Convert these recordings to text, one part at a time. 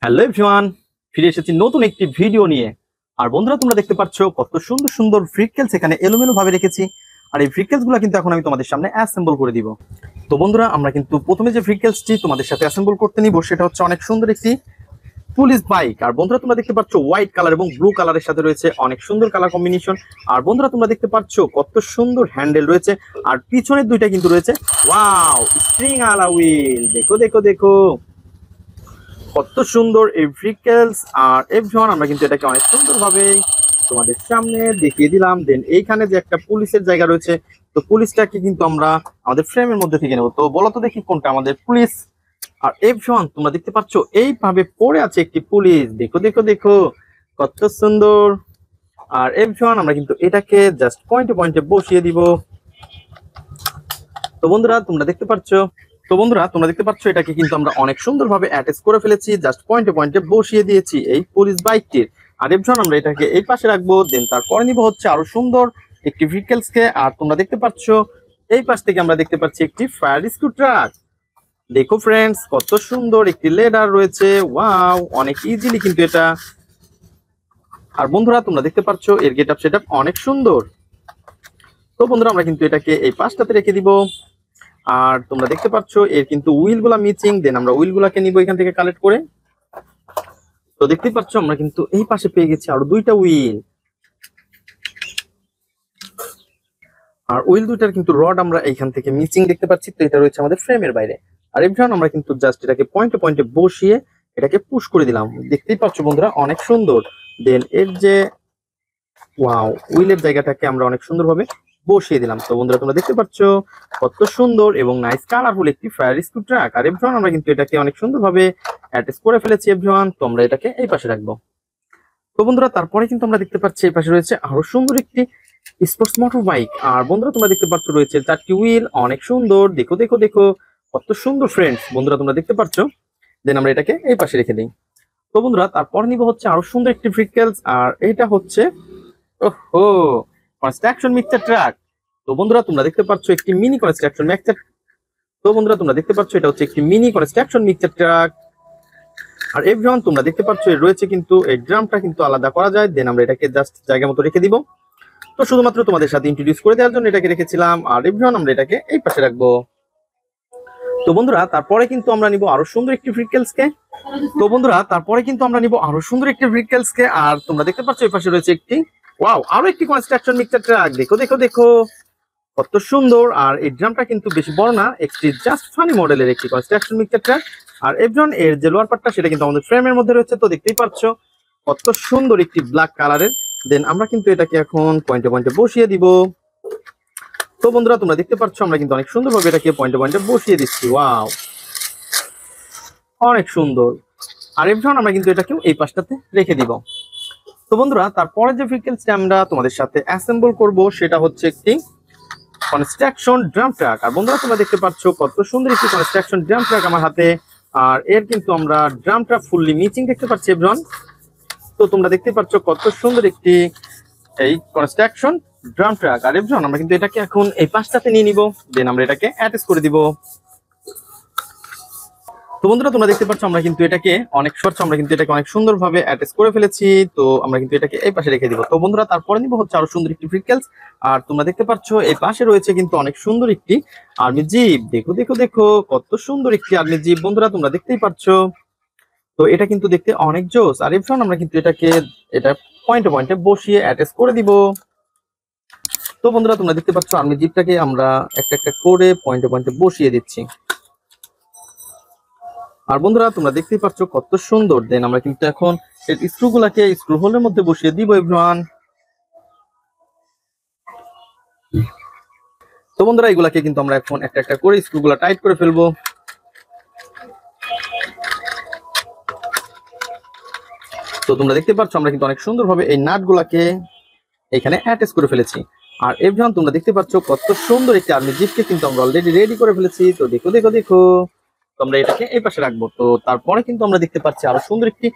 Hello everyone, ফিরে এসেছি নতুন একটি ভিডিও নিয়ে। আর বন্ধুরা, তোমরা দেখতে পাচ্ছ কত সুন্দর সুন্দর ফ্রিকেলস এখানে এলোমেলো ভাবে রেখেছি। আর এই ফ্রিকেলস গুলো কিন্তু এখন আমি তোমাদের সামনে অ্যাসেম্বল করে দিব। তো বন্ধুরা, আমরা কিন্তু প্রথমে যে ফ্রিকেলসটি তোমাদের সাথে অ্যাসেম্বল করতে নিব সেটা হচ্ছে অনেক সুন্দর একটি পুলিশ বাইক। আর বন্ধুরা, তোমরা দেখতে পাচ্ছ হোয়াইট কালার এবং ব্লু কালারের সাথে রয়েছে অনেক সুন্দর কালার কম্বিনেশন। আর বন্ধুরা, তোমরা দেখতে পাচ্ছ কত সুন্দর হ্যান্ডেল রয়েছে। আর পিছনের দুইটা কিন্তু রয়েছে ওয়াও স্প্রিং আলা হুইল। দেখো দেখো দেখো কত সুন্দর এই ভেহিকলস। আর এভরিওয়ান, আমরা কিন্তু এটাকে অনেক সুন্দরভাবে তোমাদের সামনে দেখিয়ে দিলাম। দেন এইখানে যে একটা পুলিশের জায়গা রয়েছে, তো পুলিশটাকে কিন্তু আমরা আমাদের ফ্রেমের মধ্যে থেকে নেব। তো বলো তো দেখি কোনটা আমাদের পুলিশ। আর এভরিওয়ান, তোমরা দেখতে পাচ্ছ এইভাবে পড়ে আছে একটি পুলিশ। দেখো দেখো দেখো কত সুন্দর। আর এভরিওয়ান, আমরা কিন্তু এটাকে জাস্ট পয়েন্টে পয়েন্টে বসিয়ে দিব। তো বন্ধুরা, তোমরা দেখতে পাচ্ছ এটাকে কিন্তু আমরা অনেক সুন্দরভাবে অ্যাটাচ করে ফেলেছি, জাস্ট পয়েন্টে পয়েন্টে বসিয়ে দিয়েছি এই পুলিশ বাইকটির। আর এভরিওয়ান, আমরা এটাকে এই পাশে রাখবো। দেন তারপরে নিব হচ্ছে আরো সুন্দর একটি ভেহিকলস কে। আর তোমরা দেখতে পাচ্ছ এই পাশ থেকে আমরা দেখতে পাচ্ছি একটি ফায়ার রেস্কিউ ট্রাক। দেখো ফ্রেন্ডস, কত সুন্দর একটি লেডার রয়েছে। ওয়াও, অনেক ইজিলি কিন্তু এটা। আর বন্ধুরা, তোমরা দেখতে পাচ্ছ এর গেট আপ সেটআপ অনেক সুন্দর। তো বন্ধুরা, আমরা কিন্তু এটাকে এই পাশটাতে রেখে দিব। আর তোমরা দেখতে পাচ্ছ এর কিন্তু উইল গুলা মিচিং। দেন আমরা উইল গুলাকে নিব এখান থেকে কালেক্ট করে। তো দেখতেই পাচ্ছ আমরা কিন্তু এই পাশে পেয়ে গেছি আরো দুইটা উইল। আর উইল দুইটার কিন্তু রড আমরা এইখান থেকে মিচিং দেখতে পাচ্ছি। তো এটা রয়েছে আমাদের ফ্রেমের বাইরে। আর এভরিওয়ান, আমরা কিন্তু জাস্ট এটাকে পয়েন্টে পয়েন্টে বসিয়ে এটাকে পুশ করে দিলাম। দেখতেই পাচ্ছ বন্ধুরা, অনেক সুন্দর। দেন এর যে ওয়াও উইলের জায়গাটাকে আমরা অনেক সুন্দরভাবে বসিয়ে দিলাম। তো বন্ধুরা, তোমরা দেখতে পাচ্ছ কত সুন্দর এবং নাইস কালারফুল একটি ফায়ার রেস্কিউ ট্রাক। আর এভরিওয়ান, আমরা কিন্তু এটাকে অনেক সুন্দরভাবে অ্যাটাচ করে ফেলেছি এভরিওয়ান। তো আমরা এটাকে এই পাশে রাখবো। তো বন্ধুরা, তারপরে কিন্তু আমরা দেখতে পাচ্ছি এই পাশে রয়েছে আরো সুন্দর একটি স্পোর্টস মোটর বাইক। আর বন্ধুরা, তোমরা দেখতে পাচ্ছ রয়েছে 4টি হুইল, অনেক সুন্দর। দেখো দেখো দেখো কত সুন্দর ফ্রেন্ডস। বন্ধুরা, তোমরা দেখতে পাচ্ছ। দেন আমরা এটাকে এই পাশে রেখে দিই। তো বন্ধুরা, তারপর নিব হচ্ছে আরো সুন্দর একটি ভেহিকলস। আর এটা হচ্ছে ওহো কনস্ট্রাকশন মিক্সচার ট্রাক। তো বন্ধুরা, তোমরা দেখতে পাচ্ছ একটি মিনি কনস্ট্রাকশন মিক্সচার। তো বন্ধুরা, তোমরা দেখতে পাচ্ছ এটা হচ্ছে একটি মিনি কনস্ট্রাকশন মিক্সচার ট্রাক। আর এভরিওয়ান, তোমরা দেখতে পাচ্ছ এর রয়েছে কিন্তু এই ড্রামটা কিন্তু আলাদা করা যায়। দেন আমরা এটাকে জাস্ট জায়গা মতো রেখে দিব। তো শুধুমাত্র তোমাদের সাথে ইন্ট্রোডিউস করে দেওয়ার জন্য এটাকে রেখেছিলাম। আর এভরিওয়ান, আমরা এটাকে এই পাশে রাখবো। তো বন্ধুরা, তারপরে কিন্তু আমরা নিব আরো সুন্দর একটি ভেহিকলস কে। আর তোমরা দেখতে পাচ্ছ এই পাশে রয়েছে একটি ওয়াও আরো একটি কনস্ট্রাকশন মিক্সচার ট্রাক। দেখো দেখো দেখো কত সুন্দর। আর এই ড্রামটা কিন্তু বেশি বড় না, একটি জাস্ট ফানি মডেলের একটি কনস্ট্রাকশন মিক্সচার ট্রাক। আর এভরিওয়ান, এর যে লোয়ার পার্টটা সেটা কিন্তু আমাদের ফ্রেমের মধ্যে রয়েছে। তো দেখতেই পাচ্ছ কত সুন্দর একটি ব্ল্যাক কালারের। দেন আমরা কিন্তু এটাকে এখন পয়েন্টে পয়েন্টে বসিয়ে দিব। তো বন্ধুরা, তোমরা দেখতে পাচ্ছ আমরা কিন্তু অনেক সুন্দরভাবে এটাকে পয়েন্টে পয়েন্টে বসিয়ে দিচ্ছি। ওয়াও, অনেক সুন্দর। আর এভরিওয়ান, আমরা কিন্তু এটাকেও এই পাশটাতে রেখে দিব। তো বন্ধুরা, তারপরে যে ভেহিকলসটা আমরা তোমাদের সাথে অ্যাসেম্বল করব সেটা হচ্ছে একটি কনস্ট্রাকশন ড্রাম ট্রাক। আর বন্ধুরা, তোমরা দেখতে পাচ্ছ কত সুন্দর একটি কনস্ট্রাকশন ড্রাম ট্রাক আমার হাতে। আর এর কিন্তু আমরা ড্রামটা ফুললি মিচিং দেখতে পাচ্ছি এভরিওয়ান। তো তোমরা দেখতে পাচ্ছ কত সুন্দর একটি এই কনস্ট্রাকশন ড্রাম ট্রাক। আর এভরিওয়ান, আমরা কিন্তু এটাকে এখন এই পাশটাতে নিয়ে নিব। দেন আমরা এটাকে অ্যাটাচ করে দিব। তো বন্ধুরা, তোমরা দেখতে পাচ্ছ আমরা কিন্তু এটাকে অনেক সুন্দরভাবে অ্যাটাচ করে ফেলেছি। তো আমরা কিন্তু এটাকে এই পাশে রেখে দিব। তো বন্ধুরা, তারপরে নিব হচ্ছে আরো সুন্দর একটি ভেহিকলস। আর তোমরা দেখতে পাচ্ছ এই পাশে রয়েছে কিন্তু অনেক সুন্দর একটি আর্মি জিপ। দেখো দেখো দেখো কত সুন্দর একটি আর্মি জিপ। বন্ধুরা, তোমরা দেখতেই পাচ্ছ। তো এটা কিন্তু দেখতে অনেক জোস। আর এরপর আমরা কিন্তু এটা পয়েন্টে পয়েন্টে বসিয়ে অ্যাটাচ করে দিব। তো বন্ধুরা, তোমরা দেখতে পাচ্ছ আর্মি জিপটাকে আমরা একটা একটা করে পয়েন্টে পয়েন্টে বসিয়ে দিচ্ছি। আর বন্ধুরা, তোমরা দেখতেই পাচ্ছ কত সুন্দর। দেন আমরা কিন্তু এখন এর স্ক্রু গুলাকে স্ক্রু হোলের মধ্যে বসিয়ে দিব এভরিওয়ান। তো বন্ধুরা, এগুলাকে কিন্তু আমরা এখন একটা একটা করে স্ক্রু গুলা টাইট করে ফেলবো। তো তোমরা দেখতে পাচ্ছ আমরা কিন্তু অনেক সুন্দরভাবে এই নাট গুলাকে এখানে অ্যাটাচ করে ফেলেছি। আর এভরিওয়ান, তোমরা দেখতে পাচ্ছ কত সুন্দর একটি আর্মি জিপকে কিন্তু আমরা অলরেডি রেডি করে ফেলেছি। তো দেখো দেখো দেখো আমরা এটাকে এই পাশে রাখবো। তো তারপরে কিন্তু আমরা দেখতে পাচ্ছি আরো সুন্দর একটি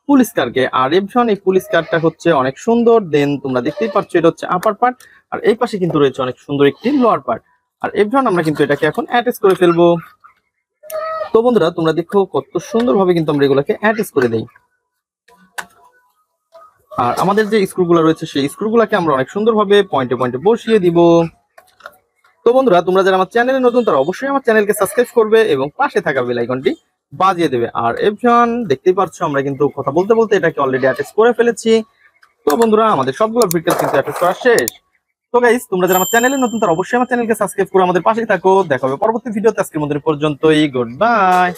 পুলিশ কারকে। আর এভরিওয়ান, এই পুলিশ কারটা হচ্ছে অনেক সুন্দর। দেন তোমরা দেখতেই পাচ্ছ এটা হচ্ছে আপার পার্ট। আর এই পাশে কিন্তু রয়েছে অনেক সুন্দর একটি লোয়ার পার্ট। আর এভরিওয়ান, আমরা কিন্তু এটাকে এখন অ্যাটাচ করে ফেলবো। তো বন্ধুরা তোমরা দেখো কত সুন্দরভাবে কিন্তু আমরা এগুলোকে অ্যাটাচ করে দেই। আর আমাদের যে স্ক্রুগুলো রয়েছে সেই স্ক্রুগুলোকে আমরা অনেক সুন্দরভাবে পয়েন্টে পয়েন্টে বসিয়ে দিব। তো বন্ধুরা তোমরা যারা আমার চ্যানেলে নতুন তারা অবশ্যই আমার চ্যানেলকে সাবস্ক্রাইব করবে এবং পাশে থাকা বেল আইকনটি বাজিয়ে দেবে। আর এভরিওয়ান দেখতেই পারছো আমরা কিন্তু কথা বলতে বলতে এটাকে অলরেডি অ্যাটাচ করে ফেলেছি। তো বন্ধুরা আমাদের সবগুলো ভিডিও কিন্তু অ্যাটাচ করা শেষ। তো গাইস তোমরা যারা আমার চ্যানেলে নতুন তারা অবশ্যই আমার চ্যানেলকে সাবস্ক্রাইব করে আমাদের পাশে থাকো। দেখা হবে পরবর্তী ভিডিওতে, আজকের মধ্যে পর্যন্তই, গুড বাই।